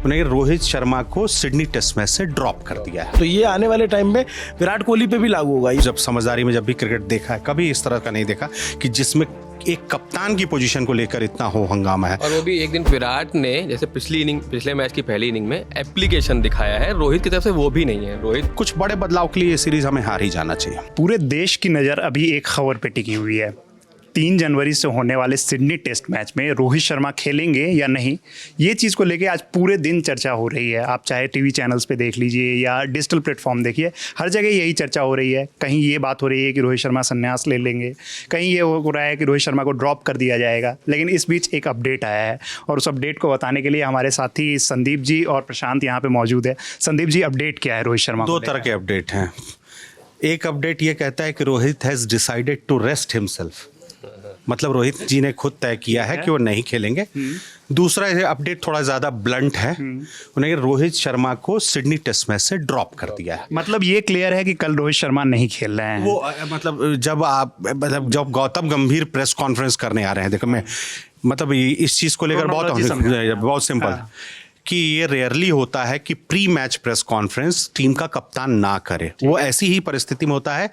उन्हें रोहित शर्मा को Sydney test match से ड्रॉप कर दिया है। तो ये आने वाले टाइम में विराट कोहली पे भी लागू होगा। जब समझदारी में जब भी क्रिकेट देखा है, कभी इस तरह का नहीं देखा कि जिसमें एक कप्तान की पोजीशन को लेकर इतना हो हंगामा है। और वो भी एक दिन विराट ने जैसे पिछले मैच की पहली इनिंग में एप्लीकेशन दिखाया है, रोहित की तरफ से वो भी नहीं है। रोहित कुछ बड़े बदलाव के लिए ये सीरीज हमें हार ही जाना चाहिए। पूरे देश की नज़र अभी एक खबर पे टिकी हुई है। 3 जनवरी से होने वाले सिडनी टेस्ट मैच में रोहित शर्मा खेलेंगे या नहीं, ये चीज़ को लेके आज पूरे दिन चर्चा हो रही है। आप चाहे टीवी चैनल्स पे देख लीजिए या डिजिटल प्लेटफॉर्म देखिए, हर जगह यही चर्चा हो रही है। कहीं ये बात हो रही है कि रोहित शर्मा संन्यास ले लेंगे, कहीं ये हो रहा है कि रोहित शर्मा को ड्रॉप कर दिया जाएगा। लेकिन इस बीच एक अपडेट आया है और उस अपडेट को बताने के लिए हमारे साथी संदीप जी और प्रशांत यहाँ पर मौजूद है। संदीप जी, अपडेट क्या है रोहित शर्मा? 2 तरह के अपडेट हैं। एक अपडेट ये कहता है कि Rohit has decided to rest himself, मतलब रोहित जी ने खुद तय किया है कि वो नहीं खेलेंगे। दूसरा अपडेट थोड़ा ज़्यादा ब्लंट है, उन्हें रोहित शर्मा को सिडनी टेस्ट मैच से ड्रॉप कर दिया है। मतलब ये क्लियर है कि कल रोहित शर्मा नहीं खेल रहे हैं। वो मतलब जब गौतम गंभीर प्रेस कॉन्फ्रेंस करने आ रहे हैं, देखो मैं मतलब इस चीज़ को लेकर बहुत सिंपल कि ये रेयरली होता है कि pre match press conference team का कप्तान ना करे। वो ऐसी ही परिस्थिति में होता है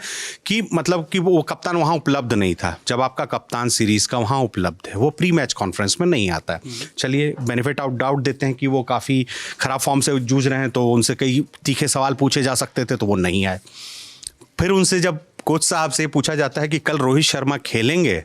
कि मतलब कि वो कप्तान वहाँ उपलब्ध नहीं था। जब आपका कप्तान सीरीज का वहाँ उपलब्ध है, वो प्री मैच कॉन्फ्रेंस में नहीं आता है। चलिए बेनिफिट ऑफ डाउट देते हैं कि वो काफ़ी ख़राब फॉर्म से जूझ रहे हैं, तो उनसे कई तीखे सवाल पूछे जा सकते थे, तो वो नहीं आए। फिर उनसे जब कोच साहब से पूछा जाता है कि कल रोहित शर्मा खेलेंगे,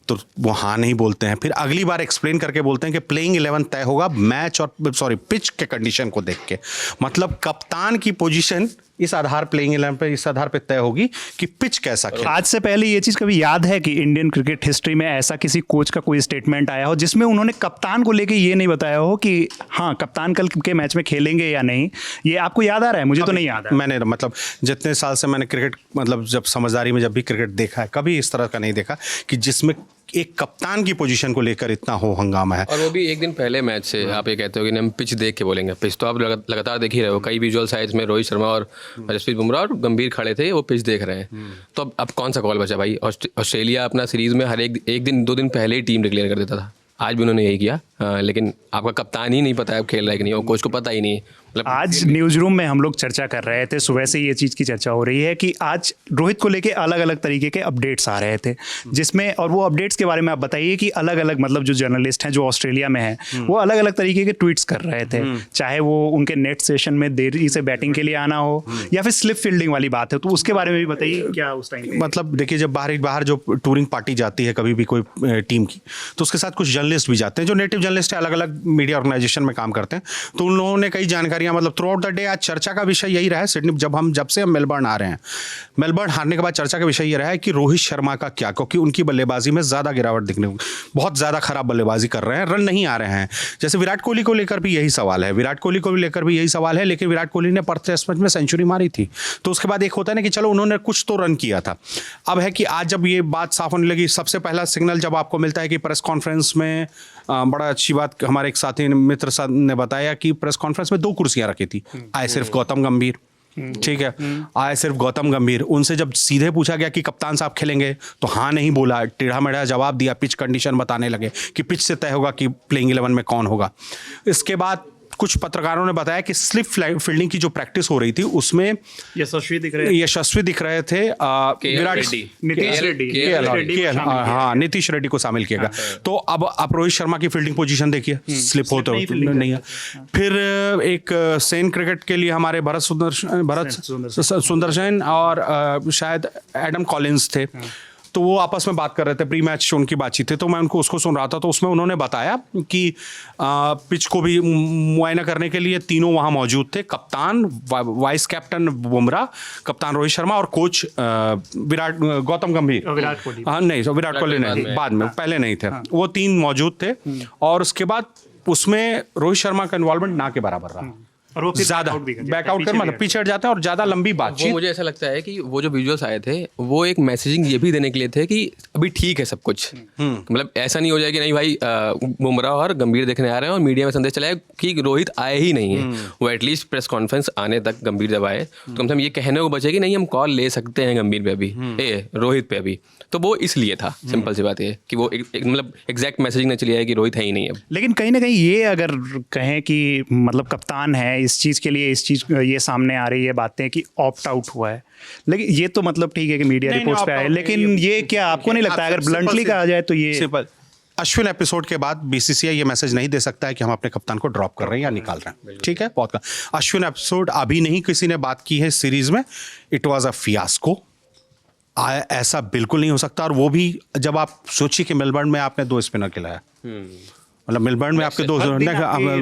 तो वो हाँ नहीं बोलते हैं। फिर अगली बार एक्सप्लेन करके बोलते हैं कि प्लेइंग 11 तय होगा मैच और पिच के कंडीशन को देख के। मतलब कप्तान की पोजीशन इस आधार प्लेइंग 11 पे इस आधार पे तय होगी कि पिच कैसा खेले। आज से पहले ये चीज़ कभी याद है कि इंडियन क्रिकेट हिस्ट्री में ऐसा किसी कोच का कोई स्टेटमेंट आया हो जिसमें उन्होंने कप्तान को लेके ये नहीं बताया हो कि हाँ कप्तान कल के मैच में खेलेंगे या नहीं? ये आपको याद आ रहा है? मुझे तो नहीं याद है। मैंने मतलब जितने साल से मैंने क्रिकेट मतलब जब समझदारी में जब भी क्रिकेट देखा है, कभी इस तरह का नहीं देखा कि जिसमें एक कप्तान की पोजीशन को लेकर इतना हो हंगामा है। और वो भी एक दिन पहले मैच से आप ये कहते हो कि हम पिच देख के बोलेंगे। पिच तो आप लगातार देख ही रहे हो, कई विजुअल साइट्स में रोहित शर्मा और जसप्रीत बुमराह और गंभीर खड़े थे, वो पिच देख रहे हैं। तो अब कौन सा कॉल बचा भाई? ऑस्ट्रेलिया अपना सीरीज में हर एक दिन 2 दिन पहले ही टीम डिक्लेयर कर देता था। आज भी उन्होंने यही किया, लेकिन आपका कप्तान ही नहीं पता है अब खेल रहा है कि नहीं, और कोच को पता ही नहीं। मतलब आज न्यूज़ रूम में हम लोग चर्चा कर रहे थे, सुबह से ये चीज़ की चर्चा हो रही है कि आज रोहित को लेके अलग अलग तरीके के अपडेट्स आ रहे थे, जिसमें और वो अपडेट्स के बारे में आप बताइए कि अलग अलग मतलब जो जर्नलिस्ट हैं जो ऑस्ट्रेलिया में हैं वो अलग अलग तरीके के ट्वीट्स कर रहे थे, चाहे वो उनके नेट सेशन में देरी से बैटिंग के लिए आना हो या फिर स्लिप फील्डिंग वाली बात है। तो उसके बारे में भी बताइए क्या उस टाइम। मतलब देखिए, जब बाहर जो टूरिंग पार्टी जाती है कभी भी कोई टीम की, तो उसके साथ कुछ जर्नलिस्ट भी जाते हैं जो नेटिव जर्नलिस्ट है, अलग अलग मीडिया ऑर्गेनाइजेशन में काम करते हैं। तो उन लोगों ने कई जानकारियां मतलब थ्रू आउट द डे आज चर्चा का विषय यही रहा है सिडनी जब से हम मेलबर्न आ रहे हैं। मेलबर्न हारने के बाद चर्चा का विषय ये रहा है कि रोहित शर्मा का क्या, क्योंकि उनकी बल्लेबाजी में ज़्यादा गिरावट दिखने, बहुत ज़्यादा खराब बल्लेबाजी कर रहे हैं, रन नहीं आ रहे हैं। जैसे विराट कोहली को लेकर भी यही सवाल है, लेकिन विराट कोहली ने पर्थ टेस्ट मैच में सेंचुरी मारी थी, तो उसके बाद एक होता है ना कि चलो उन्होंने कुछ तो रन किया था। अब है कि आज जब ये बात साफ होने लगी, सबसे पहला सिग्नल जब आपको मिलता है कि प्रेस कॉन्फ्रेंस में बड़ा अच्छी बात हमारे एक साथी मित्र ने बताया कि प्रेस कॉन्फ्रेंस में 2 कुर्सियां रखी थी, आए सिर्फ गौतम गंभीर, ठीक है, आए सिर्फ गौतम गंभीर। उनसे जब सीधे पूछा गया कि कप्तान साहब खेलेंगे, तो हाँ नहीं बोला, टेढ़ा मेढ़ा जवाब दिया, पिच कंडीशन बताने लगे कि पिच से तय होगा कि प्लेइंग 11 में कौन होगा। इसके बाद कुछ पत्रकारों ने बताया कि स्लिप फील्डिंग की जो प्रैक्टिस हो रही थी उसमें यशस्वी दिख रहे थे। नीतीश रेड्डी को शामिल किया गया। तो अब आप रोहित शर्मा की फील्डिंग पोजीशन देखिए, स्लिप हो तो नहीं है। फिर एक सेन क्रिकेट के लिए हमारे भरत सुंदरसेन और शायद एडम कॉलिंस थे, तो वो आपस में बात कर रहे थे, प्री मैच उनकी बातचीत थी, तो मैं उसको सुन रहा था। तो उसमें उन्होंने बताया कि पिच को भी मुआयना करने के लिए तीनों वहाँ मौजूद थे, कप्तान, वाइस कैप्टन बुमराह, कप्तान रोहित शर्मा और कोच गौतम गंभीर। विराट कोहली विराट कोहली नहीं, बाद में, पहले नहीं थे। वो 3 मौजूद थे और उसके बाद उसमें रोहित शर्मा का इन्वॉल्वमेंट ना के बराबर रहा। और वो फिर ज्यादा back out भी कर जाते हैं, बैकआउट कर पीछे मतलब भी पीछे हट जाते हैं और ज्यादा लंबी वो बातचीत। मुझे ऐसा लगता है कि वो जो विजुअल्स आए थे वो एक मैसेजिंग ये भी देने के लिए थे कि अभी ठीक है सब कुछ, मतलब ऐसा नहीं हो जाए कि नहीं भाई बुमराह और गंभीर देखने आ रहे हैं और मीडिया में संदेश चला है कि रोहित आए ही नहीं है। वो एटलीस्ट प्रेस कॉन्फ्रेंस आने तक गंभीर जब आए तो कम से कम ये कहने को बचे कि नहीं हम कॉल ले सकते हैं गंभीर पे अभी, रोहित पे अभी, तो वो इसलिए था। सिंपल सी बात है कि वो मतलब एग्जैक्ट मैसेजिंग ने चली है कि रोहित है ही नहीं अब। लेकिन कहीं ना कहीं ये अगर कहें कि मतलब कप्तान है इस चीज़ के लिए, इस चीज़ ये सामने आ रही है बातें कि ऑप्ट आउट हुआ है, लेकिन ये तो मतलब ठीक है कि मीडिया नहीं, रिपोर्ट्स पे opt आए, out लेकिन ये क्या आपको नहीं लगता अगर ब्लंटली कहा जाए तो ये सिंपल अश्विन एपिसोड के बाद बीसीसीआई ये मैसेज नहीं दे सकता है कि हम अपने कप्तान को ड्रॉप कर रहे हैं या निकाल रहे हैं, ठीक है। बहुत का अश्विन एपिसोड अभी नहीं किसी ने बात की है सीरीज में, इट वाज अ फियास्को, ऐसा बिल्कुल नहीं हो सकता। और वो भी जब आप सोचिए कि मेलबर्न में आपने 2 स्पिनर खिलाया, मतलब मेलबर्न में आपके 2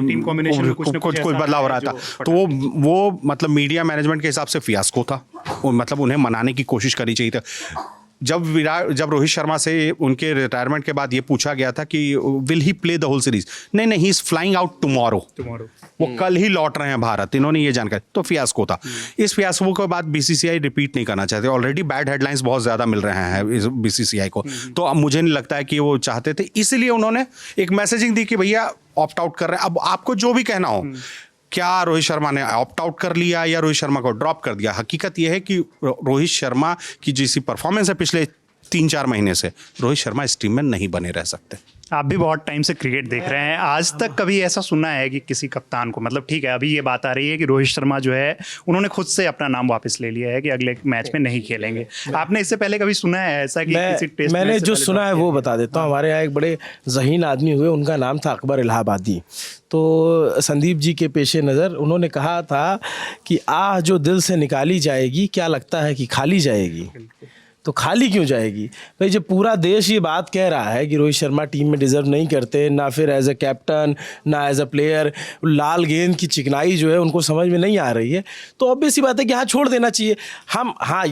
टीम कॉम्बिनेशन में कुछ बदलाव हो रहा था, तो वो मतलब मीडिया मैनेजमेंट के हिसाब से फियास्को था। मतलब उन्हें मनाने की कोशिश करनी चाहिए था। जब रोहित शर्मा से उनके रिटायरमेंट के बाद ये पूछा गया था कि will he play the whole series, नहीं he is flying out tomorrow, वो कल ही लौट रहे हैं भारत, इन्होंने ये जानकारी, तो फियास्को था। इस फियास्को के बाद बीसीसीआई रिपीट नहीं करना चाहते, ऑलरेडी बैड हेडलाइंस बहुत ज़्यादा मिल रहे हैं बीसीसीआई को, तो अब मुझे नहीं लगता है कि वो चाहते थे, इसलिए उन्होंने एक मैसेजिंग दी कि भैया ऑप्ट आउट कर रहे हैं। अब आपको जो भी कहना हो, क्या रोहित शर्मा ने ऑप्ट आउट कर लिया या रोहित शर्मा को ड्रॉप कर दिया, हकीकत यह है कि रोहित शर्मा की जैसी परफॉर्मेंस है पिछले 3-4 महीने से, रोहित शर्मा इस टीम में नहीं बने रह सकते। आप भी बहुत टाइम से क्रिकेट देख रहे हैं, आज तक कभी ऐसा सुना है कि किसी कप्तान को, मतलब ठीक है अभी ये बात आ रही है कि रोहित शर्मा जो है उन्होंने खुद से अपना नाम वापस ले लिया है कि अगले मैच में नहीं खेलेंगे, आपने इससे पहले कभी सुना है ऐसा कि किसी टेस्ट मैंने जो सुना है वो बता देता हूँ। हमारे यहाँ एक बड़े ज़हीन आदमी हुए, उनका नाम था अकबर इलाहाबादी। तो संदीप जी के पेशे नज़र उन्होंने कहा था कि आह जो दिल से निकाली जाएगी, क्या लगता है कि खाली जाएगी, तो खाली क्यों जाएगी भाई? जब पूरा देश ये बात कह रहा है कि रोहित शर्मा टीम में डिज़र्व नहीं करते, ना फिर एज अ कैप्टन ना एज अ प्लेयर, लाल गेंद की चिकनाई जो है उनको समझ में नहीं आ रही है, तो ऑब्वियस सी बात है कि हाँ छोड़ देना चाहिए।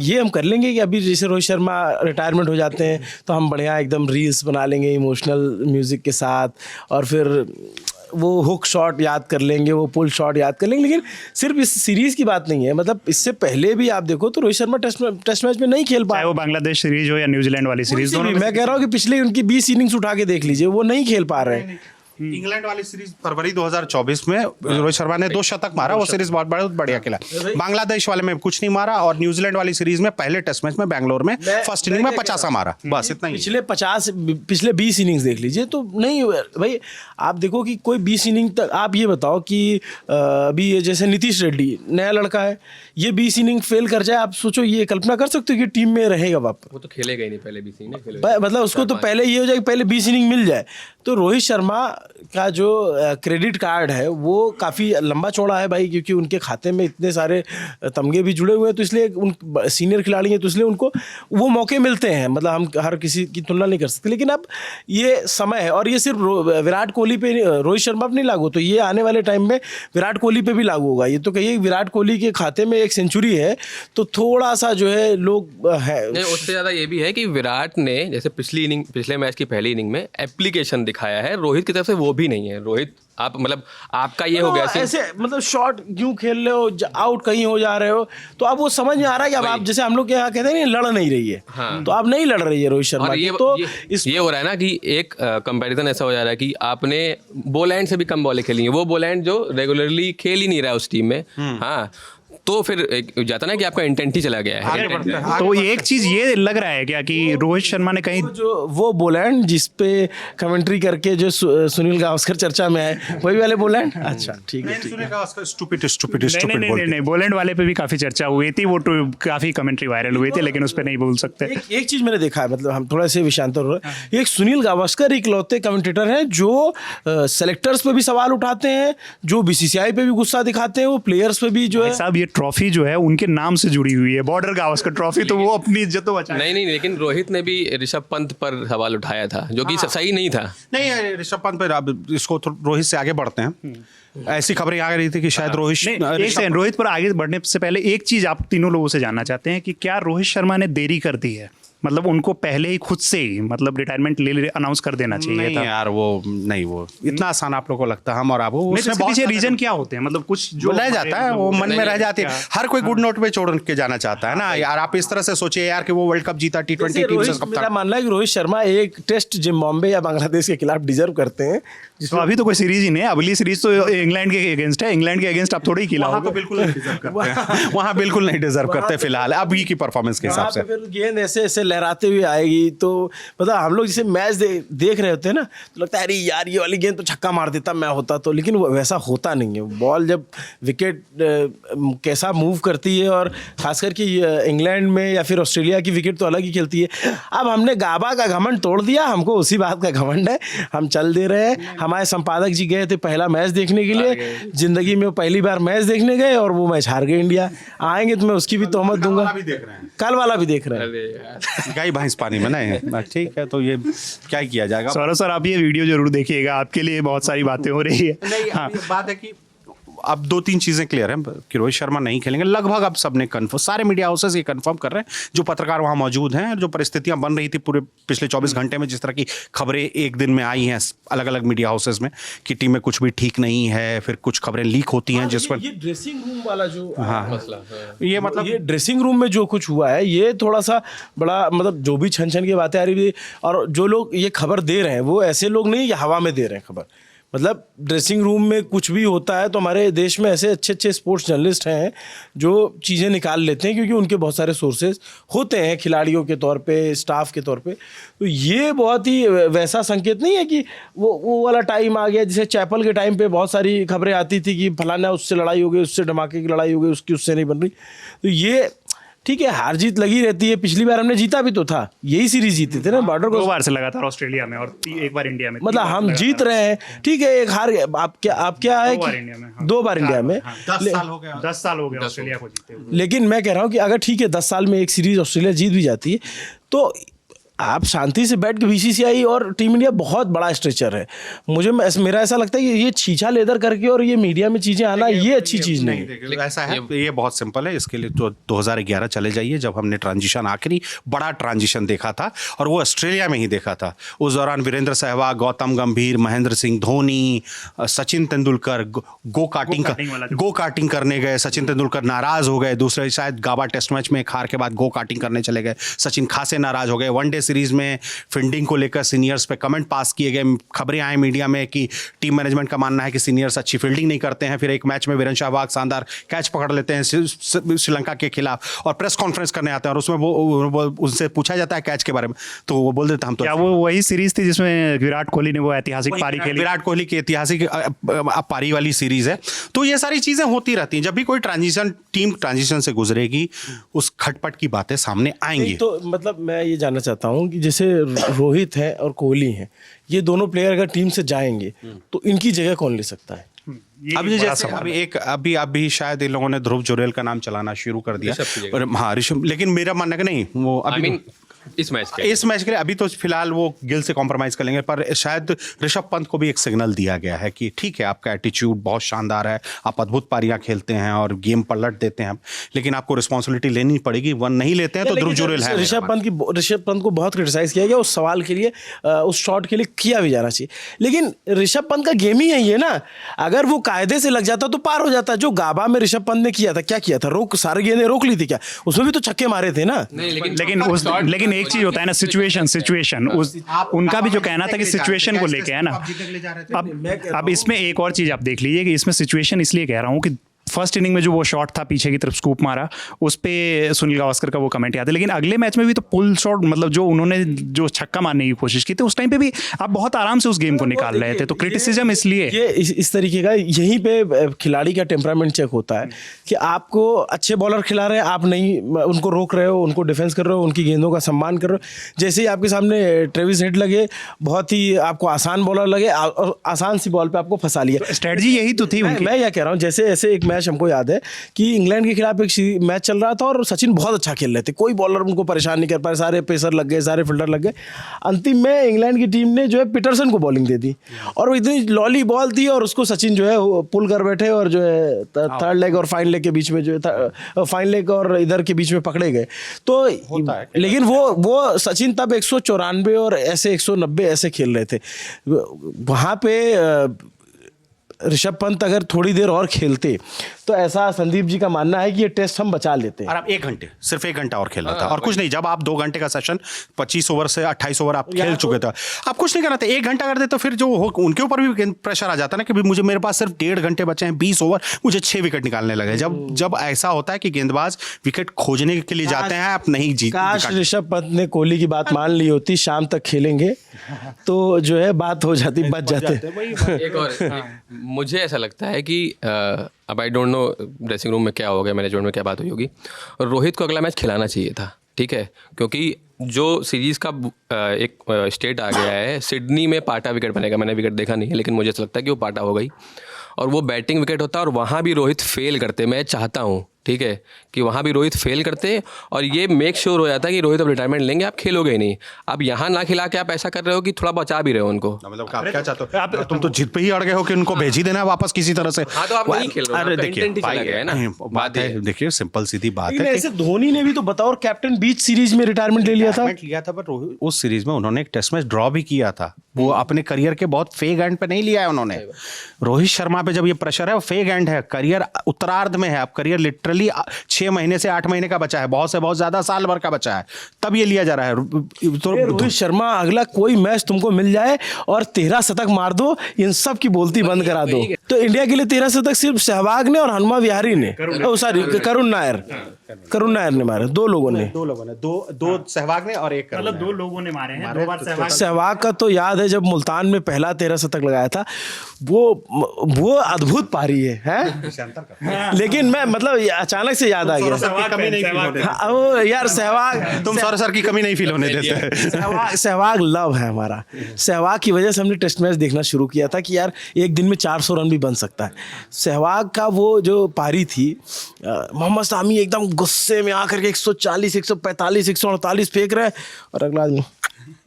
ये हम कर लेंगे कि अभी जैसे रोहित शर्मा रिटायरमेंट हो जाते हैं तो हम बढ़िया एकदम रील्स बना लेंगे इमोशनल म्यूज़िक के साथ, और फिर वो हुक शॉट याद कर लेंगे, वो पुल शॉट याद कर लेंगे। लेकिन सिर्फ इस सीरीज़ की बात नहीं है, मतलब इससे पहले भी आप देखो तो रोहित शर्मा टेस्ट मैच में नहीं खेल पाया, वो बांग्लादेश सीरीज हो या न्यूजीलैंड वाली सीरीज, दोनों मैं कह रहा हूँ कि पिछले उनकी 20 इनिंग्स उठा के देख लीजिए, वो नहीं खेल पा रहे हैं। इंग्लैंड वाली सीरीज फरवरी 2024 में रोहित शर्मा ने 2 शतक मारा, वो सीरीज बहुत बढ़िया खेला। बांग्लादेश वाले में कुछ नहीं मारा, और न्यूजीलैंड वाली सीरीज में पहले टेस्ट मैच में बैंगलोर में फर्स्ट इनिंग में 50 मारा, बस इतना ही। पिछले 20 इनिंग्स देख लीजिए तो नहीं भाई। आप देखो कि कोई 20 इनिंग तक, आप ये बताओ कि अभी ये जैसे नीतीश रेड्डी नया लड़का है, ये 20 इनिंग फेल कर जाए, आप सोचो ये कल्पना कर सकते हो कि टीम में रहेगा वापस? वो तो खेलेगा ही नहीं पहले 20 इनिंग, मतलब उसको तो पहले ये हो जाए कि पहले 20 इनिंग मिल जाए। तो रोहित शर्मा का जो क्रेडिट कार्ड है वो काफ़ी लंबा चौड़ा है भाई, क्योंकि उनके खाते में इतने सारे तमगे भी जुड़े हुए हैं, तो इसलिए उन सीनियर खिलाड़ी हैं तो इसलिए उनको वो मौके मिलते हैं, मतलब हम हर किसी की तुलना नहीं कर सकते। लेकिन अब ये समय है, और ये सिर्फ विराट कोहली पे, रोहित शर्मा पर नहीं लागू, तो ये आने वाले टाइम में विराट कोहली पे भी लागू होगा। ये तो कहिए विराट कोहली के खाते में 1 सेंचुरी है, तो थोड़ा सा जो है लोग है। उससे ज़्यादा ये भी है कि विराट ने जैसे पिछले मैच की पहली इनिंग में एप्लीकेशन दिखाया है, रोहित की तरफ से वो भी नहीं है। रोहित आप मतलब आपका ये हो गया ऐसे मतलब शॉट क्यों खेल रहे हो, आउट कहीं हो जा रहे हो, तो अब वो समझ में आ रहा है कि अब आप जैसे हम लोग यहाँ कहते हैं लड़ नहीं रही है, हाँ। तो आप नहीं लड़ रही है रोहित शर्मा। और ये हो रहा है ना कि एक कंपैरिजन ऐसा हो जा रहा है कि आपने बोलैंड से भी कम बॉलें खेली हैं, वो बोलैंड जो रेगुलरली खेल ही नहीं रहा है उस टीम में, हाँ, तो फिर जाता ना कि आपका इंटेंट ही चला गया है। तो एक चीज ये लग रहा है क्या कि रोहित शर्मा ने कहीं वो बोलैंड जिस पे कमेंट्री करके जो सुनील गावस्कर चर्चा में है, वही वाले बोलैंड? अच्छा ठीक है। सुनील गावस्कर स्टूपिड नहीं, बोलैंड वाले पे भी काफी चर्चा हुई थी, वो काफी कमेंट्री वायरल हुई थी, लेकिन उस पर नहीं बोल सकते। एक चीज मैंने देखा है, मतलब हम थोड़ा से विषयांतर हो रहे हैं, एक सुनील गावस्कर इकलौते कमेंटेटर हैं जो सेलेक्टर्स पे भी सवाल उठाते हैं, जो बीसीसीआई पे भी गुस्सा दिखाते हैं, वो प्लेयर्स पे भी जो है। साहब ये ट्रॉफी जो है उनके नाम से जुड़ी हुई है, बॉर्डर गावस्कर ट्रॉफी, तो वो अपनी इज्जत तो बचा। नहीं, लेकिन रोहित ने भी ऋषभ पंत पर सवाल उठाया था, जो कि सही नहीं था। नहीं, ऋषभ पंत पर इसको रोहित से आगे बढ़ते हैं। ऐसी खबरें आ रही थी कि शायद रोहित पर आगे बढ़ने से पहले एक चीज आप तीनों लोगों से जानना चाहते हैं कि क्या रोहित शर्मा ने देरी कर दी है मतलब उनको पहले ही खुद से ही मतलब रिटायरमेंट ले अनाउंस कर देना चाहिए नहीं था। यार, वो नहीं, वो इतना आसान आप लोगों को लगता है, हम और आप वो नहीं, तो उसमें इसके बहुत पीछे सारे- रीजन क्या होते हैं, मतलब कुछ जो रह जाता है, वो मन में रह जाती है। हर कोई गुड नोट पे छोड़ के जाना चाहता है ना यार। आप इस तरह से सोचिए यार कि वो वर्ल्ड कप जीता, T20 टीम से कब मेरा तक। मानना है कि रोहित शर्मा एक टेस्ट जिम्बाब्वे या बांग्लादेश के खिलाफ डिजर्व करते हैं। तो अभी तो कोई सीरीज ही नहीं है, अगली सीरीज तो इंग्लैंड के अगेंस्ट है, इंग्लैंड के अगेंस्ट आप थोड़ी खिलाओगे। वहाँ तो बिल्कुल नहीं डिजर्व करते हैं, वहाँ बिल्कुल नहीं डिजर्व करते फिलहाल अभी की परफॉर्मेंस के हिसाब वहाँ से। पे फिर गेंद ऐसे ऐसे लहराते हुए आएगी तो मतलब हम लोग जैसे मैच देख रहे होते हैं ना, तो लगता है अरे यार ये वाली गेंद तो छक्का मार देता मैं होता तो, लेकिन वो वैसा होता नहीं है। बॉल जब विकेट कैसा मूव करती है, और खासकर कि इंग्लैंड में या फिर ऑस्ट्रेलिया की विकेट तो अलग ही खेलती है। अब हमने गाबा का घमंड तोड़ दिया, हमको उसी बात का घमंड है, हम चल दे रहे हैं। हमारे संपादक जी गए थे पहला मैच देखने के लिए, जिंदगी में पहली बार मैच देखने गए और वो मैच हार गए इंडिया। आएंगे तो मैं उसकी भी तोहमत दूंगा। कल वाला भी देख रहे हैं। गाय भैंस पानी में नहीं, ठीक है, तो ये क्या ही किया जाएगा। सौरभ सर, आप ये वीडियो जरूर देखिएगा, आपके लिए बहुत सारी बातें हो रही है। नहीं, हाँ, अब ये बात है कि अब 2-3 चीज़ें क्लियर हैं कि रोहित शर्मा नहीं खेलेंगे। लगभग अब सबने कन्फर्म, सारे मीडिया हाउसेस ये कन्फर्म कर रहे हैं, जो पत्रकार वहाँ मौजूद हैं। जो परिस्थितियाँ बन रही थी पूरे पिछले 24 घंटे में, जिस तरह की खबरें एक दिन में आई हैं अलग अलग मीडिया हाउसेस में कि टीम में कुछ भी ठीक नहीं है, फिर कुछ खबरें लीक होती हैं जिस पर ये ड्रेसिंग रूम वाला जो मसला ये मतलब ये ड्रेसिंग रूम में जो कुछ हुआ है, ये थोड़ा सा बड़ा मतलब जो भी छन छन की बातें आ रही थी, और जो लोग ये खबर दे रहे हैं वो ऐसे लोग नहीं कि हवा में दे रहे हैं खबर। मतलब ड्रेसिंग रूम में कुछ भी होता है तो हमारे देश में ऐसे अच्छे अच्छे स्पोर्ट्स जर्नलिस्ट हैं जो चीज़ें निकाल लेते हैं, क्योंकि उनके बहुत सारे सोर्सेज होते हैं खिलाड़ियों के तौर पे, स्टाफ के तौर पे। तो ये बहुत ही वैसा संकेत नहीं है कि वो वाला टाइम आ गया जैसे चैपल के टाइम पे बहुत सारी खबरें आती थी कि फलाना उससे लड़ाई हो गई, उससे धमाके की लड़ाई हो गई, उसकी उससे नहीं बन रही। तो ये ठीक है, हार जीत लगी रहती है। पिछली बार हमने जीता भी तो था, यही सीरीज जीते थे ना बॉर्डर 2 को, बार से लगातार ऑस्ट्रेलिया में और एक बार इंडिया में। मतलब हम जीत रहे हैं। ठीक है, एक हार गए। आप क्या है 2 बार कि इंडिया में, हाँ। 2 बार इंडिया में, 10 साल हो गया। 10 साल हो गए ऑस्ट्रेलिया को जीते हुए। लेकिन मैं कह रहा हूँ कि अगर ठीक है 10 साल में एक सीरीज ऑस्ट्रेलिया जीत भी जाती है तो आप शांति से बैठ के बीसीसीआई और टीम इंडिया बहुत बड़ा स्ट्रेचर है। मेरा ऐसा लगता है कि ये छीछा लेदर करके और ये मीडिया में चीज़ें आना ये अच्छी चीज़ नहीं है। देखिए, ऐसा है, ये बहुत सिंपल है। इसके लिए तो 2011 चले जाइए, जब हमने ट्रांजिशन, आखिरी बड़ा ट्रांजिशन देखा था, और वो ऑस्ट्रेलिया में ही देखा था। उस दौरान वीरेंद्र सहवाग, गौतम गंभीर, महेंद्र सिंह धोनी, सचिन तेंदुलकर गो कार्टिंग करने गए। सचिन तेंदुलकर नाराज हो गए। दूसरे शायद गाबा टेस्ट मैच में एक हार के बाद गो कार्टिंग करने चले गए। सचिन खासे नाराज हो गए। वनडे सीरीज में फील्डिंग को लेकर सीनियर्स पे कमेंट पास किए गए। खबरें आए मीडिया में कि टीम मैनेजमेंट का मानना है कि सीनियर्स अच्छी फील्डिंग नहीं करते हैं। फिर एक मैच में वीरेंद्र सहवाग शानदार कैच पकड़ लेते हैं श्रीलंका के खिलाफ, और प्रेस कॉन्फ्रेंस करने आते हैं, और उसमें वो उनसे पूछा जाता है कैच के बारे में, तो वो बोल देते हम तो। क्या वो वही सीरीज थी जिसमें विराट कोहली ने वो ऐतिहासिक पारी खेली? विराट कोहली की ऐतिहासिक पारी वाली सीरीज है। तो ये सारी चीजें होती रहती हैं। जब भी कोई टीम ट्रांजिशन से गुजरेगी, उस खटपट की बातें सामने आएंगी। तो मतलब मैं ये जानना चाहता हूँ कि जैसे रोहित है और कोहली है, ये दोनों प्लेयर अगर टीम से जाएंगे तो इनकी जगह कौन ले सकता है? अभी जैसे अभी शायद इन लोगों ने ध्रुव जुरेल का नाम चलाना शुरू कर दिया, और हाँ ऋषभ, लेकिन मेरा मानना है कि नहीं, वो अभी इस मैच के लिए अभी तो फिलहाल वो गिल से कॉम्प्रोमाइज कर लेंगे। पर शायद ऋषभ पंत को भी एक सिग्नल दिया गया है कि ठीक है, आपका एटीट्यूड बहुत शानदार है, आप अद्भुत पारियां खेलते हैं और गेम पलट देते हैं, लेकिन आपको रिस्पॉन्सिबिलिटी लेनी पड़ेगी। वन नहीं लेते हैं तो ध्रुव जुरेल है। ऋषभ पंत को बहुत क्रिटिसाइज किया गया उस सवाल के लिए, उस शॉट के लिए किया भी जाना चाहिए, लेकिन ऋषभ पंत का गेम ही यही है ना। अगर वो कायदे से लग जाता तो पार हो जाता। जो गाबा में ऋषभ पंत ने किया था, क्या किया था? सारी गेंदें रोक ली थी क्या? उसमें भी तो छक्के मारे थे ना। लेकिन एक चीज होता है ना, सिचुएशन उनका भी जो कहना था कि सिचुएशन को लेके है ना। अब इसमें एक और चीज आप देख लीजिए कि इसमें सिचुएशन इसलिए कह रहा हूं कि फर्स्ट इनिंग में जो वो शॉट था पीछे की तरफ स्कूप मारा, उस पे सुनील गावस्कर का वो कमेंट याद है। लेकिन अगले मैच में भी तो पुल शॉट, मतलब जो उन्होंने जो छक्का मारने की कोशिश की थी, उस टाइम पे भी आप बहुत आराम से उस गेम को निकाल रहे थे। तो क्रिटिसिज्म इसलिए ये इस तरीके का, यहीं पे खिलाड़ी का टेम्परामेंट चेक होता है कि आपको अच्छे बॉलर खिला रहे हैं, आप नहीं उनको रोक रहे हो, उनको डिफेंस कर रहे हो, उनकी गेंदों का सम्मान कर रहे हो। जैसे ही आपके सामने ट्रेविस हेड लगे, बहुत ही आपको आसान बॉलर लगे और आसान सी बॉल पे आपको फंसा लिया। स्ट्रेटजी यही तो थी उनकी। मैं क्या कह रहा हूँ, जैसे ऐसे एक मैच मैच हमको याद है कि इंग्लैंड के खिलाफ एक मैच चल रहा था और सचिन बहुत अच्छा खेल रहे थे, कोई बॉलर उनको परेशान नहीं कर पाए, सारे पेसर लग गए, सारे फील्डर लग गए। अंतिम में इंग्लैंड की टीम ने जो है पीटरसन को बॉलिंग दे दी और वो इतनी लॉली बॉल थी और उसको सचिन जो है पुल कर बैठे और जो है थर्ड लेग और फाइन लेग के बीच में जो है फाइन लेग और इधर के बीच में पकड़े गए। तो लेकिन वो सचिन तब 194 और ऐसे 190 ऐसे खेल रहे थे। वहाँ पे ऋषभ पंत अगर थोड़ी देर और खेलते तो ऐसा संदीप जी का मानना है कि ये टेस्ट हम बचा लेते। और आप 1 घंटे, सिर्फ 1 घंटा और खेलना था और कुछ नहीं। जब आप 2 घंटे का सेशन 25 ओवर से 28 ओवर आप खेल चुके थे, आप कुछ नहीं करना था। 1 घंटा कर दे तो फिर जो उनके ऊपर भी प्रेशर आ जाता ना कि मुझे, मेरे पास सिर्फ 1.5 घंटे बचे हैं, 20 ओवर, मुझे 6 विकेट निकालने लगे। जब ऐसा होता है कि गेंदबाज विकेट खोजने के लिए जाते हैं, आप नहीं जीत। काश ऋषभ पंत ने कोहली की बात मान ली होती, शाम तक खेलेंगे तो जो है बात हो जाती, बच जाते। एक और मुझे ऐसा लगता है कि अब I don't know dressing room में क्या हो गया, मैनेजमेंट में क्या बात हुई होगी, और रोहित को अगला मैच खिलाना चाहिए था, ठीक है, क्योंकि जो सीरीज़ का एक स्टेट आ गया है, सिडनी में पाटा विकेट बनेगा। मैंने विकेट देखा नहीं है लेकिन मुझे ऐसा लगता है कि वो पाटा हो गई और वो बैटिंग विकेट होता है और वहाँ भी रोहित फेल करते। मैं चाहता हूँ, ठीक है, कि वहाँ भी रोहित फेल करते और ये मेक श्योर हो जाता है कि रोहित अब रिटायरमेंट लेंगे, आप खेलोगे ही नहीं। अब यहाँ ना खिला के आप ऐसा कर रहे हो कि थोड़ा बचा भी रहे हो उनको। मतलब आप क्या चाहते हो? तुम तो जिद पे ही अड़ गए हो कि उनको भेज ही देना है वापस किसी तरह से। हाँ, तो आप नहीं खेल रहे हो। अरे देखिए बात है, देखिए सिंपल सीधी बात है। ऐसे धोनी ने भी तो बताओ कैप्टन बीच सीरीज में रिटायरमेंट ले लिया था पर उस सीरीज में उन्होंने एक टेस्ट मैच ड्रॉ भी किया था। वो अपने करियर के बहुत फेक एंड पे नहीं लिया है उन्होंने। रोहित शर्मा पे जब ये प्रेशर है, वो फेक एंड है, करियर उत्तरार्ध में है। अब करियर लिटरली 6 महीने से 8 महीने का बचा है, बहुत से बहुत ज्यादा साल भर का बचा है, तब ये लिया जा रहा है। तो रोहित शर्मा अगला कोई मैच तुमको मिल जाए और 13 शतक मार दो, इन सब की बोलती बंद करा दो। तो इंडिया के लिए 13 शतक सिर्फ सहवाग ने और हनुमा विहारी ने, सॉरी करुण नायर ने मारे। दो लोगों ने दो सहवाग ने और एक, मतलब 2 लोगों ने मारे हैं, 2 बार सहवाग का तो याद है जब मुल्तान में पहला 13 शतक लगाया था, वो अद्भुत पारी है? लेकिन मैं मतलब अचानक से याद आ गया यार, सहवाग, तुम सर की कमी नहीं फील होने देते। सहवाग लव है हमारा। सहवाग की वजह से हमने टेस्ट मैच देखना शुरू किया था कि यार एक दिन में 400 रन भी बन सकता है। सहवाग का वो जो पारी थी, मोहम्मद शामी एकदम गुस्से में आकर के 140, 145, 148 फेंक रहे और अगला आदमी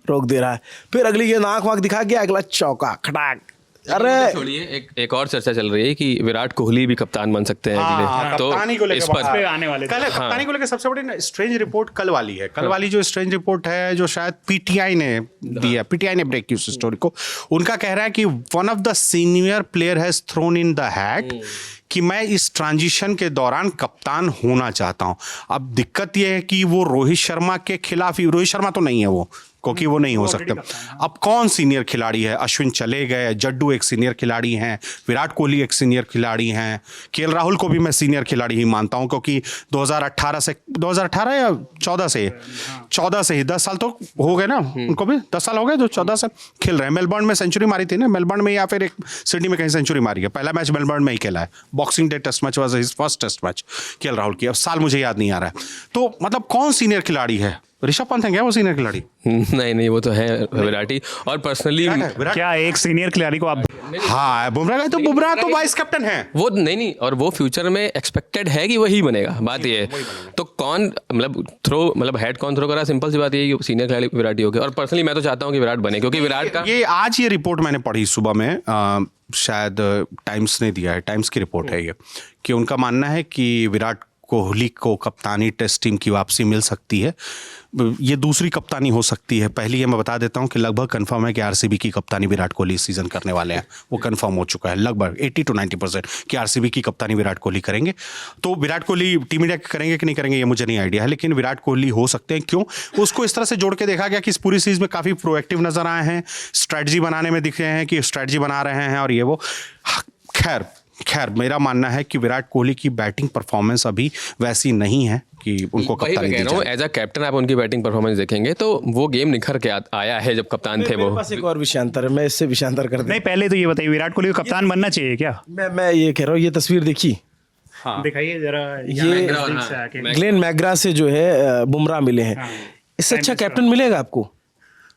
रोक दे रहा है, फिर अगली गेंद आंख वाँख दिखा के अगला चौका खटाक। अरे छोड़िए, एक और चर्चा चल रही है कि विराट कोहली भी कप्तान बन सकते हैं अगले। तो कप्तानी को इस पर आने वाले कप्तानी को लेकर सबसे बड़ी स्ट्रेंज रिपोर्ट कल वाली है। कल वाली जो स्ट्रेंज रिपोर्ट है, जो शायद पीटीआई ने दी है, पीटीआई ने ब्रेक की उस स्टोरी को। उनका कह रहा है कि one of the senior player has thrown in the hat कि मैं इस ट्रांजिशन के दौरान कप्तान होना चाहता हूं। अब दिक्कत यह है कि वो रोहित शर्मा के खिलाफ ही, रोहित शर्मा तो नहीं है वो, क्योंकि वो नहीं हो सकते। अब कौन सीनियर खिलाड़ी है? अश्विन चले गए, जड्डू एक सीनियर खिलाड़ी हैं, विराट कोहली एक सीनियर खिलाड़ी हैं, केएल राहुल को भी मैं सीनियर खिलाड़ी ही मानता हूं, क्योंकि 2018 या 14 से ही 10 साल तो हो गए ना उनको भी, 10 साल हो गए जो 14 से खेल रहे हैं। मेलबर्न में सेंचुरी मारी थी ना, मेलबर्न में या फिर एक सिडनी में कहीं सेंचुरी मारी है। पहला मैच मेलबर्न में ही खेला है, boxing day test match was his first test match KL Rahul की। अब साल मुझे याद नहीं आ रहा है। तो मतलब कौन सीनियर खिलाड़ी है? ऋषभ पंत है क्या वो सीनियर खिलाड़ी? नहीं, वो तो है विराट ही। और पर्सनली क्या एक सीनियर खिलाड़ी को आप, हाँ बुमराह, तो बुमराह तो वाइस कैप्टन है वो, नहीं, और वो फ्यूचर में एक्सपेक्टेड है कि वही बनेगा। बात ये है तो कौन मतलब हेड कौन थ्रो करा, सिंपल सी बात ये है कि सीनियर खिलाड़ी विराट ही हो गया। और पर्सनली मैं तो चाहता हूँ कि विराट बने, क्योंकि विराट का ये आज ये रिपोर्ट मैंने पढ़ी सुबह में, शायद टाइम्स ने दिया है, टाइम्स की रिपोर्ट है ये, कि उनका मानना है कि विराट कोहली को कप्तानी टेस्ट टीम की वापसी मिल सकती है। ये दूसरी कप्तानी हो सकती है। पहली ये मैं बता देता हूँ कि लगभग कंफर्म है कि आरसीबी की कप्तानी विराट कोहली इस सीजन करने वाले हैं। वो कंफर्म हो चुका है लगभग 80 to 90% कि आरसीबी की कप्तानी विराट कोहली करेंगे। तो विराट कोहली टीम इंडिया करेंगे कि नहीं करेंगे ये मुझे नहीं आइडिया है, लेकिन विराट कोहली हो सकते हैं। क्यों? उसको इस तरह से जोड़ के देखा गया कि इस पूरी सीरीज में काफ़ी प्रोएक्टिव नजर आए हैं, स्ट्रैटेजी बनाने में दिखे हैं कि स्ट्रैटेजी बना रहे हैं और ये वो। खैर मेरा मानना है कि विराट कोहली की बैटिंग परफॉर्मेंस अभी वैसी नहीं है कि उनको कप्तानी दी जाए। एज अ कैप्टन आप उनकी बैटिंग परफॉर्मेंस देखेंगे तो वो गेम निखर के आया है जब कप्तान थे वो। बस एक और विषयांतर है, मैं इससे विषयांतर कर दूं। नहीं पहले तो ये बताइए, विराट कोहली को कप्तान बनना चाहिए क्या? मैं ये कह रहा हूँ, ये तस्वीर देखी, दिखाइए जरा। ये ग्लेन मैग्रा से जो है बुमराह मिले हैं, इससे अच्छा कैप्टन मिलेगा आपको?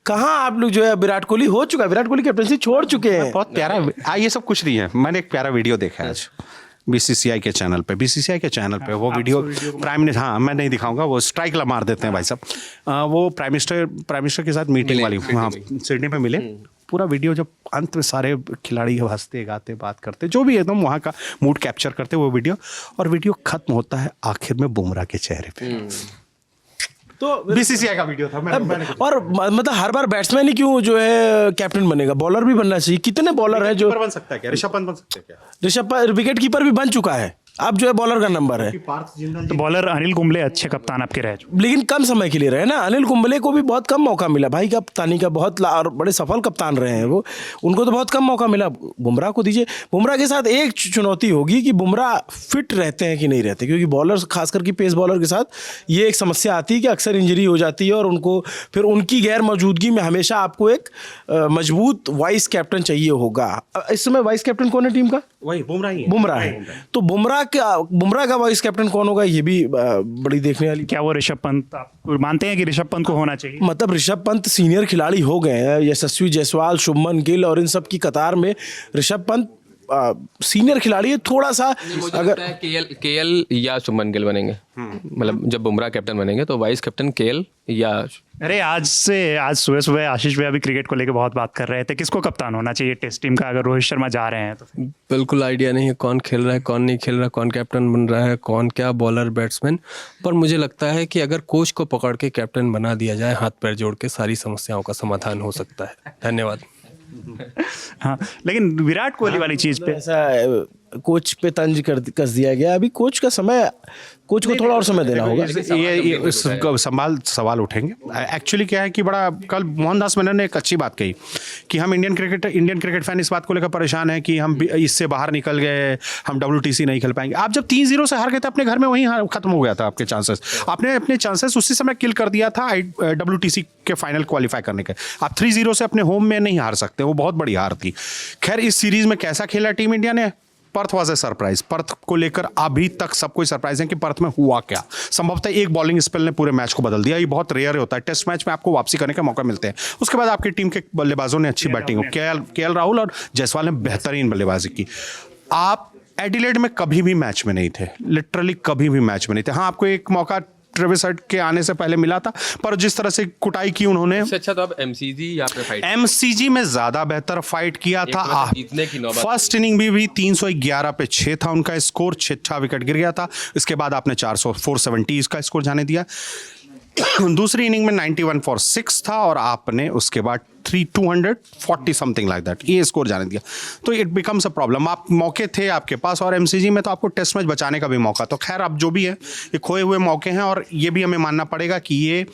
कहाँ आप लोग जो है, विराट कोहली हो चुका है, विराट कोहली कैप्टनसी छोड़ चुके हैं। बहुत प्यारा, ये सब कुछ नहीं है। मैंने एक प्यारा वीडियो देखा है आज, बीसीसीआई के चैनल पे वो वीडियो प्राइम मिनिस्टर, हाँ मैं नहीं दिखाऊंगा, वो स्ट्राइक मार देते हैं भाई साहब। वो प्राइम मिनिस्टर के साथ मीटिंग वाली, हाँ सिडनी में मिले। पूरा वीडियो जब अंत में सारे खिलाड़ी हंसते गाते बात करते जो भी एकदम वहाँ का मूड कैप्चर करते वो वीडियो, और वीडियो खत्म होता है आखिर में बुमराह के चेहरे पे। तो बीसीसीआई का वीडियो था। और मतलब हर बार बैट्समैन ही क्यों जो है कैप्टन बनेगा, बॉलर भी बनना चाहिए। कितने बॉलर हैं जो बन सकता है क्या? ऋषभ पंत बन सकते हैं क्या? ऋषभ पंत विकेट कीपर भी बन चुका है, अब जो है बॉलर का नंबर है। तो बॉलर अनिल कुंबले अच्छे कप्तान आपके रह चुके, लेकिन कम समय के लिए रहे ना, अनिल कुंबले को भी बहुत कम मौका मिला भाई कप्तानी का, बहुत और बड़े सफल कप्तान रहे हैं वो, उनको तो बहुत कम मौका मिला। बुमराह को दीजिए। बुमराह के साथ एक चुनौती होगी कि बुमराह फिट रहते हैं कि नहीं रहते, क्योंकि बॉलर खासकर कि पेस बॉलर के साथ ये एक समस्या आती है कि अक्सर इंजरी हो जाती है, और उनको फिर उनकी गैर मौजूदगी में हमेशा आपको एक मजबूत वाइस कैप्टन चाहिए होगा। इस समय वाइस कैप्टन कौन है टीम का? वही बुमराह ही है। बुमराह है। तो बुमराह का वाइस कैप्टन कौन होगा, ये भी बड़ी देखने वाली। क्या वो ऋषभ पंत, आप मानते हैं कि ऋषभ पंत को होना चाहिए? मतलब ऋषभ पंत सीनियर खिलाड़ी हो गए हैं, यशस्वी जायसवाल, शुभमन गिल और इन सब की कतार में ऋषभ पंत सीनियर खिलाड़ी है। थोड़ा सा अगर केएल या शुभमन गिल बनेंगे, मतलब जब बुमराह कैप्टन बनेंगे तो वाइस कैप्टन केएल या, अरे आज सुबह सुबह आशीष भैया भी क्रिकेट को लेकर बहुत बात कर रहे थे, किसको कप्तान होना चाहिए टेस्ट टीम का अगर रोहित शर्मा जा रहे हैं तो? बिल्कुल आइडिया नहीं है कौन खेल रहा है कौन नहीं खेल रहा, कौन कैप्टन बन रहा है, कौन क्या बॉलर बैट्समैन। पर मुझे लगता है कि अगर कोच को पकड़ के कैप्टन बना दिया जाए, हाथ पैर जोड़ के, सारी समस्याओं का समाधान हो सकता है। धन्यवाद। हाँ, लेकिन विराट कोहली वाली चीज़ पे ऐसा कोच पे तंज कस दिया गया। अभी कोच को थोड़ा और समय देना होगा। ये सवाल उठेंगे। एक्चुअली क्या है कि बड़ा कल मोहनदास मेनन ने एक अच्छी बात कही कि हम इंडियन क्रिकेट फैन इस बात को लेकर परेशान है कि हम इससे बाहर निकल गए, हम WTC नहीं खेल पाएंगे। आप जब 3-0 से हार गए थे अपने घर में, वहीं खत्म हो गया था आपके चांसेस। आपने अपने चांसेस उसी समय किल कर दिया था WTC के फाइनल क्वालिफाई करने के। आप 3-0 से अपने होम में नहीं हार सकते, वो बहुत बड़ी हार थी। खैर इस सीरीज में कैसा खेला टीम इंडिया ने? Perth was a surprise. Perth को लेकर अभी तक सब कोई सरप्राइज है कि पर्थ में हुआ क्या। संभवतः एक बॉलिंग स्पेल ने पूरे मैच को बदल दिया। ये बहुत रेयर होता है, टेस्ट मैच में आपको वापसी करने का मौका मिलते हैं। उसके बाद आपकी टीम के बल्लेबाजों ने अच्छी बैटिंग, केएल राहुल और जायसवाल ने बेहतरीन बल्लेबाजी की। आप एडिलेड में कभी भी मैच में नहीं थे, लिटरली कभी भी मैच में नहीं थे। हाँ, आपको एक मौका ट्रेविस हेड के आने से पहले मिला था, पर जिस तरह से कुटाई की उन्होंने, अच्छा तो आप MCG या पे फाइट? MCG में ज्यादा बेहतर फाइट किया था। जीतने की नौबत फर्स्ट इनिंग भी 311 पे 6 था उनका स्कोर, 6 विकेट गिर गया था। इसके बाद आपने 470 इसका स्कोर जाने दिया। दूसरी इनिंग में 91 फॉर 6 था, और आपने उसके बाद 240 समथिंग लाइक दैट ये स्कोर जाने दिया। तो इट बिकम्स अ प्रॉब्लम। आप मौके थे आपके पास, और MCG में तो आपको टेस्ट मैच बचाने का भी मौका। तो खैर अब जो भी है ये खोए हुए मौके हैं, और ये भी हमें मानना पड़ेगा कि ये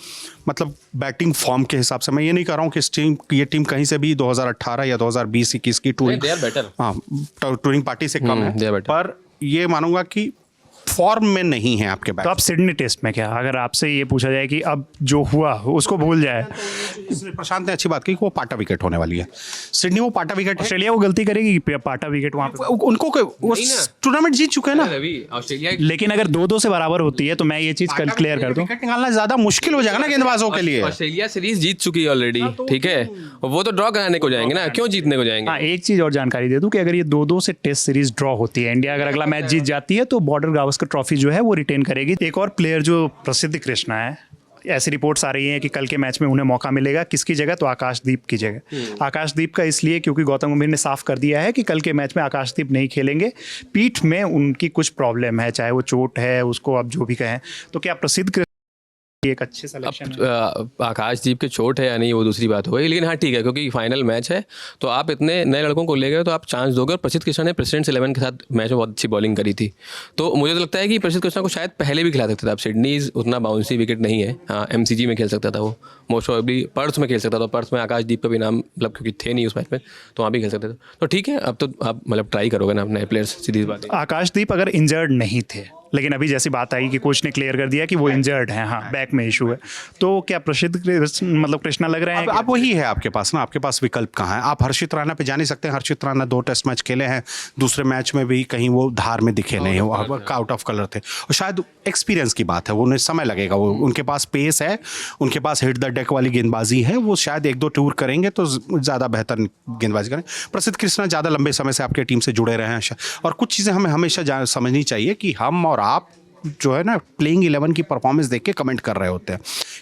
मतलब बैटिंग फॉर्म के हिसाब से, मैं ये नहीं कर रहा हूँ कि ये टीम कहीं से भी 2018 या 2020-21 की टूरिंग पार्टी से कम है, पर ये मानूंगा कि फॉर्म में नहीं है आपके बैट। तो आप सिडनी टेस्ट में क्या, अगर आपसे ये पूछा जाए कि अब जो हुआ उसको भूल जाए? प्रशांत ने अच्छी बात की कि वो पाटा विकेट होने वाली है। सिडनी वो पाटा विकेट, ऑस्ट्रेलिया वो गलती करेगी पाटा विकेट वहाँ पे? उनको वो टूर्नामेंट जीत चुके हैं ना ऑस्ट्रेलिया। लेकिन अगर 2-2 से बराबर होती है तो मैं ये चीज कल क्लियर कर दूं, विकेट निकालना ज्यादा मुश्किल हो जाएगा ना गेंदबाजों के लिए। ऑस्ट्रेलिया सीरीज जीत चुकी है ऑलरेडी, ठीक है, वो तो ड्रॉ कराने को जाएंगे ना, क्यों जीतने को जाएंगे? हाँ, एक चीज और जानकारी दे दूं कि अगर ये 2-2 से टेस्ट सीरीज ड्रॉ होती है, इंडिया अगर अगला मैच जीत जाती है, तो बॉर्डर गावस्कर ट्रॉफी जो है वो रिटेन करेगी। एक और प्लेयर जो प्रसिद्ध कृष्णा है, ऐसी रिपोर्ट्स आ रही हैं कि कल के मैच में उन्हें मौका मिलेगा। किसकी जगह? तो आकाशदीप की जगह। आकाशदीप का इसलिए क्योंकि गौतम गंभीर ने साफ कर दिया है कि कल के मैच में आकाशदीप नहीं खेलेंगे। पीठ में उनकी कुछ प्रॉब्लम है, चाहे वो चोट है, उसको आप जो भी कहें। तो क्या प्रसिद्ध एक अच्छे सिलेक्शन है? आकाशदीप के चोट है या नहीं वो दूसरी बात हो गई, लेकिन हाँ ठीक है, क्योंकि फाइनल मैच है तो आप इतने नए लड़कों को ले गए तो आप चांस दोगे। और प्रसिद्ध कृष्णा ने प्रेसिडेंट्स 11 के साथ मैच में बहुत अच्छी बॉलिंग करी थी, तो मुझे तो लगता है कि प्रसिद्ध कृष्णा को शायद पहले भी खिला सकते थे आप। सिडनीज उतना बाउंसी विकेट नहीं है। हाँ, MCG में खेल सकता था वो, मोस्ट प्रोबेबली पर्थ में खेल सकता था। पर्थ में आकाशदीप का भी नाम मतलब क्योंकि थे नहीं उस मैच में, तो वहाँ भी खेल सकते थे। तो ठीक है, अब तो आप मतलब ट्राई करोगे ना अपने प्लेयर्स, सीधी बात है। आकाशदीप अगर इंजर्ड नहीं थे, लेकिन अभी जैसी बात आई कि कोच ने क्लियर कर दिया कि वो इंजर्ड हैं, हाँ बैक में इशू है, तो क्या प्रसिद्ध मतलब कृष्णा लग रहे हैं अब वही है आपके पास ना, आपके पास विकल्प कहाँ है? आप हर्षित राणा पे जा नहीं सकते। हर्षित राणा 2 टेस्ट मैच खेले हैं, दूसरे मैच में भी कहीं वो धार में दिखे नहीं, वो आउट ऑफ कलर थे। और शायद एक्सपीरियंस की बात है, वो उन्हें समय लगेगा, वो उनके पास पेस है, उनके पास हिट द डेक वाली गेंदबाजी है, वो शायद 1-2 टूर करेंगे तो ज़्यादा बेहतर गेंदबाजी करें। प्रसिद्ध कृष्णा ज़्यादा लंबे समय से आपके टीम से जुड़े रहे हैं, और कुछ चीज़ें हमें हमेशा समझनी चाहिए कि हम और आप जो है ना प्लेइंग 11 की परफॉर्मेंस देख के कमेंट कर रहे होते हैं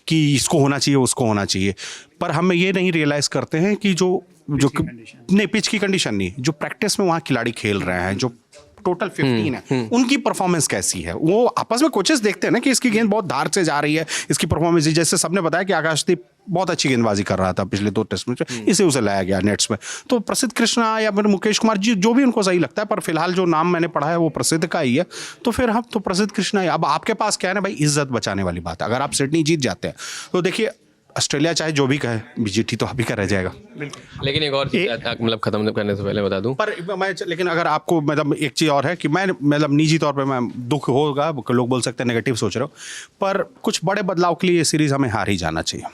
कि इसको होना चाहिए, उसको होना चाहिए, पर हम ये नहीं रियलाइज़ करते हैं कि जो नहीं, पिच की कंडीशन नहीं, जो प्रैक्टिस में वहाँ खिलाड़ी खेल रहे हैं, जो टोटल 15 है, उनकी परफॉर्मेंस कैसी है। वो आपस में कोचेस देखते हैं ना कि इसकी गेंद बहुत धार से जा रही है, इसकी परफॉर्मेंस, जैसे सबने बताया कि आकाशदीप बहुत अच्छी गेंदबाजी कर रहा था पिछले 2 टेस्ट में, इसे उसे लाया गया नेट्स में। तो प्रसिद्ध कृष्णा या फिर मुकेश कुमार जी, जो भी उनको सही लगता है, पर फिलहाल जो नाम मैंने पढ़ा है वो प्रसिद्ध का ही है, तो फिर हम तो प्रसिद्ध कृष्णा ही। अब आपके पास क्या है ना भाई, इज्जत बचाने वाली बात है। अगर आप सिडनी जीत जाते हैं तो देखिए ऑस्ट्रेलिया चाहे जो भी कहे, बीजीटी तो अभी का रह जाएगा। लेकिन एक और मतलब खत्म करने से पहले बता दूं, पर मैं, लेकिन अगर आपको मतलब एक चीज़ और है कि मैं मतलब निजी तौर पे मैं दुख होगा, लोग बोल सकते हैं नेगेटिव सोच रहे हो, पर कुछ बड़े बदलाव के लिए ये सीरीज़ हमें हार ही जाना चाहिए।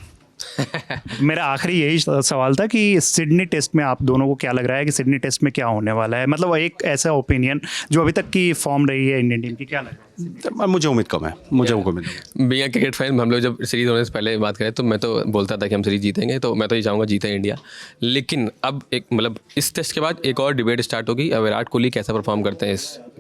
मेरा आखिरी यही सवाल था कि सिडनी टेस्ट में आप दोनों को क्या लग रहा है कि सिडनी टेस्ट में क्या होने वाला है? मतलब एक ऐसा ओपिनियन जो अभी तक की फॉर्म रही है इंडियन टीम की, क्या लग रहा है? मुझे उम्मीद कम है, मुझे उम्मीद बीइंग अ क्रिकेट फैन, हम लोग जब सीरीज़ होने से पहले बात करें तो मैं तो बोलता था कि हम सीरीज़ जीतेंगे, तो मैं तो ये चाहूँगा जीते इंडिया। लेकिन अब एक मतलब इस टेस्ट के बाद एक और डिबेट स्टार्ट होगी, विराट कोहली कैसा परफॉर्म करते हैं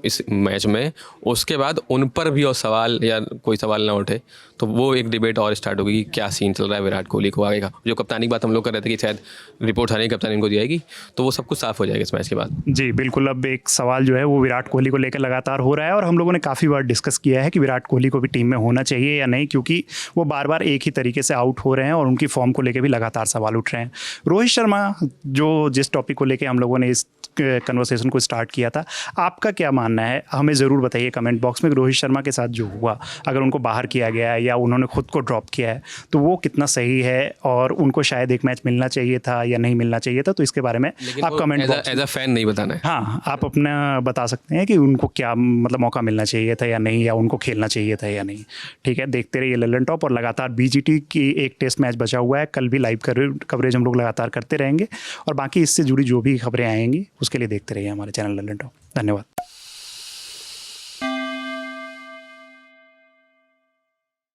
इस मैच में, उसके बाद उन पर भी और सवाल या कोई सवाल ना उठे, तो वो एक डिबेट और स्टार्ट होगी कि क्या सीन चल रहा है विराट कोहली को आगे का। जो कप्तानी की बात हम लोग कर रहे थे कि शायद रिपोर्ट आने की कप्तानी इनको दी जाएगी, तो वो सब कुछ साफ हो जाएगा इस मैच के बाद। जी बिल्कुल, अब एक सवाल जो है वो विराट कोहली को लेकर लगातार हो रहा है, और हम लोगों ने काफ़ी बार डिस्कस किया है कि विराट कोहली को भी टीम में होना चाहिए या नहीं, क्योंकि वो बार बार एक ही तरीके से आउट हो रहे हैं और उनकी फॉर्म को लेकर भी लगातार सवाल उठ रहे हैं। रोहित शर्मा, जो जिस टॉपिक को लेकर हम लोगों ने इस कन्वर्सेशन को स्टार्ट किया था, आपका क्या मानना है? हमें ज़रूर बताइए कमेंट बॉक्स में। रोहित शर्मा के साथ जो हुआ, अगर उनको बाहर किया गया है या उन्होंने खुद को ड्रॉप किया है, तो वो कितना सही है, और उनको शायद एक मैच मिलना चाहिए था या नहीं मिलना चाहिए था, तो इसके बारे में आप comment box as a fan नहीं बताना है। हाँ, आप अपना बता सकते हैं कि उनको क्या मतलब मौका मिलना चाहिए था या नहीं, या उनको खेलना चाहिए था या नहीं। ठीक है, देखते रहिए ललन टॉप, और लगातार बीजीटी की एक टेस्ट मैच बचा हुआ है, कल भी लाइव कवरेज हम लोग लगातार करते रहेंगे, और बाकी इससे जुड़ी जो भी खबरें आएंगी उसके लिए देखते रहिए हमारे चैनल ललन टॉप। धन्यवाद।